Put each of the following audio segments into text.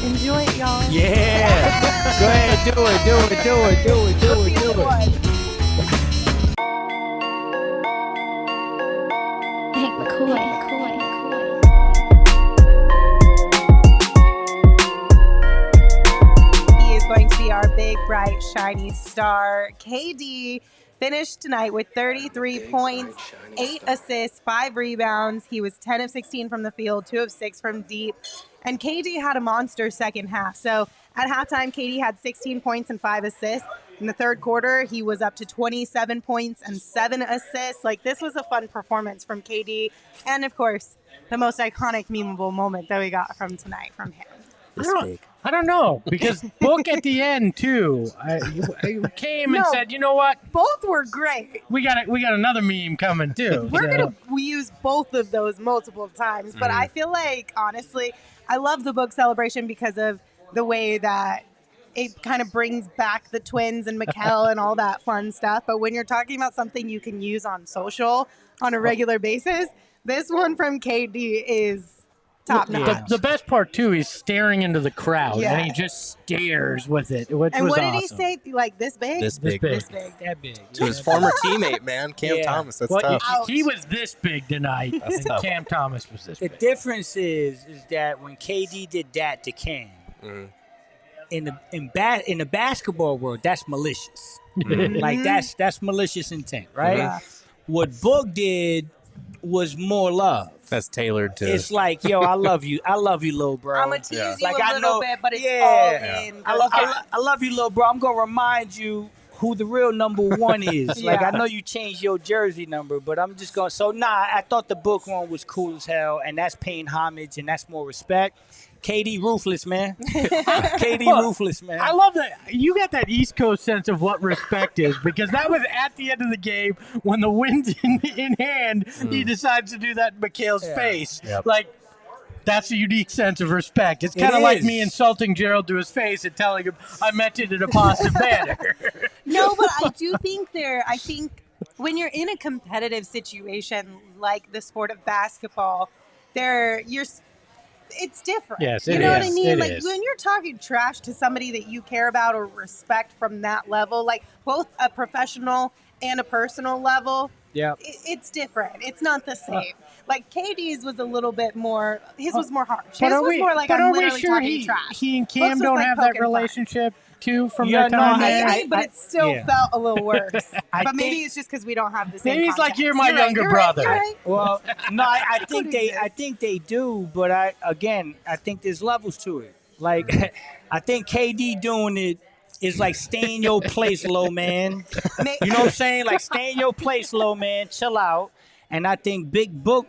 Enjoy it, y'all. Yeah. Go ahead, do it. Hank McCoy. He is going to be our big, bright, shiny star. KD finished tonight with 33 points, 8 assists, 5 rebounds. He was 10 of 16 from the field, 2 of 6 from deep. And KD had a monster second half. So at halftime, KD had 16 points and 5 assists. In the third quarter, he was up to 27 points and 7 assists. Like, this was a fun performance from KD. And, of course, the most iconic, memeable moment that we got from tonight from him. I don't know, because Book at the end too. I came and said, you know what? Both were great. We got another meme coming too. We use both of those multiple times, but I feel like, honestly, I love the Book celebration because of the way that it kind of brings back the twins and Mikal and all that fun stuff. But when you're talking about something you can use on social on a regular basis, this one from KD is top notch. The best part too, he's staring into the crowd, Yeah. and he just stares with it, which And was what awesome. did he say? Like this big? This big. That big. To his former teammate, man, Cam Thomas. That's tough. Ouch. He was this big tonight. That's tough. Cam Thomas was this The big. difference is that when KD did that to Cam, in the basketball world, that's malicious. Like that's malicious intent, right? Yeah. What Book did was more love. That's tailored to. It's like, yo, I love you, little bro. I'm going to tease you Like, a I little know- bit, but it's yeah. all in. I love you, little bro. I'm gonna remind you who the real number one is. Like, Yeah. I know you changed your jersey number, but I'm just going. So I thought the Book one was cool as hell, and that's paying homage, and that's more respect. KD ruthless, man. KD ruthless, man. I love that. You got that East Coast sense of what respect is, because that was at the end of the game when the win's in hand, he decides to do that in Mikal's face. Yep. Like, that's a unique sense of respect. It's kind of like is. me insulting Gerald to his face and telling him I meant it in a positive manner. No, but I do think I think when you're in a competitive situation like the sport of basketball, it's different. Yes, you it know what is. I mean? It Like is. when you're talking trash to somebody that you care about or respect from that level, like both a professional and a personal level, Yeah. it's different. It's not the same. Like KD's was a little bit more. His was more harsh. But His are was we, more like but I'm are we literally sure talking trash. he and Book's Cam was don't like have that poking fun. relationship too from Yeah, their no, time I- there? Maybe, but it still yeah. felt a little worse. I but maybe think- it's just because we don't have the same. Maybe he's like, context. you're my younger you're brother. You're right. Well, no, I think Could I exist. think they do, but I think there's levels to it. Like, I think KD doing it is like stay in your place, low man. You know what I'm saying? Like, stay in your place, low man. Chill out. And I think Big Book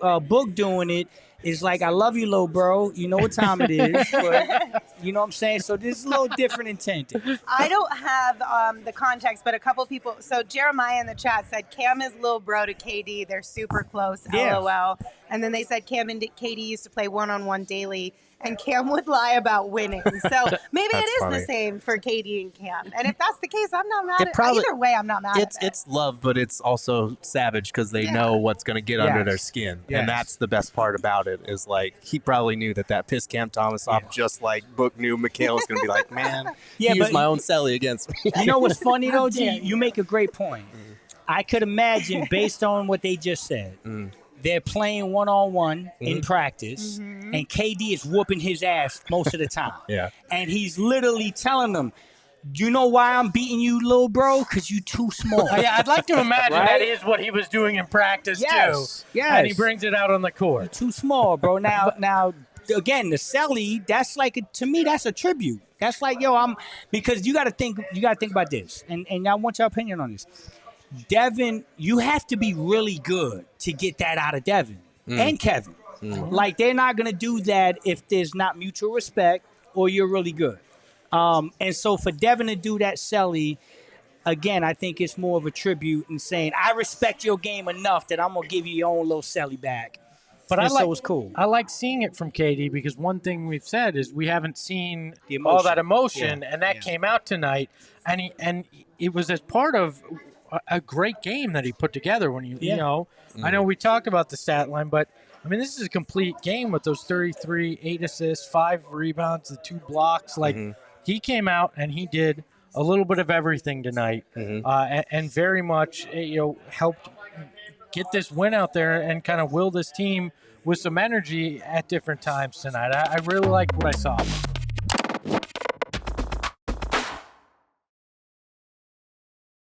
doing it is like, I love you, low bro. You know what time it is, but you know what I'm saying? So this is a little different intent. I don't have the context, but a couple people. So Jeremiah in the chat said Cam is little bro to KD. They're super close. Yeah. LOL. And then they said Cam and KD used to play one-on-one daily, and Cam would lie about winning. So maybe it That's is funny. the same for KD and Cam. And if that's the case, I'm not mad It at probably- either way. I'm not mad at it. It's love, but it's also savage because they Yeah. know what's going to get under Yes. their skin, Yes. and that's the best part about it. Is like he probably knew that pissed Cam Thomas off, just like Book knew Mikal was going to be like, man, Yeah, he used but- my own celly against me. You know what's funny, though, G? dare You make a great point. I could imagine, based on what they just said, they're playing one-on-one in practice, and KD is whooping his ass most of the time. Yeah. And he's literally telling them, you know why I'm beating you, little bro? Because you too small. Oh, yeah, I'd like to imagine Right? that is what he was doing in practice Yes, too. yes. And he brings it out on the court. Too small, bro. Now, again, the celly, that's like, to me, that's a tribute. That's like, yo, because you got to think about this. And I want your opinion on this. Devin, you have to be really good to get that out of Devin and Kevin. Like, they're not going to do that if there's not mutual respect or you're really good. And so for Devin to do that celly, again, I think it's more of a tribute and saying, I respect your game enough that I'm going to give you your own little celly back. But And I like, so it's cool. I like seeing it from KD because one thing we've said is we haven't seen The all emotion. that emotion, Yeah. and that came out tonight. And it was as part of a great game that he put together. When you know, I know we talked about the stat line, but I mean, this is a complete game with those 33, 8 assists, 5 rebounds, the 2 blocks. Like, he came out and he did a little bit of everything tonight, and very much, helped get this win out there and kind of will this team with some energy at different times tonight. I really liked what I saw.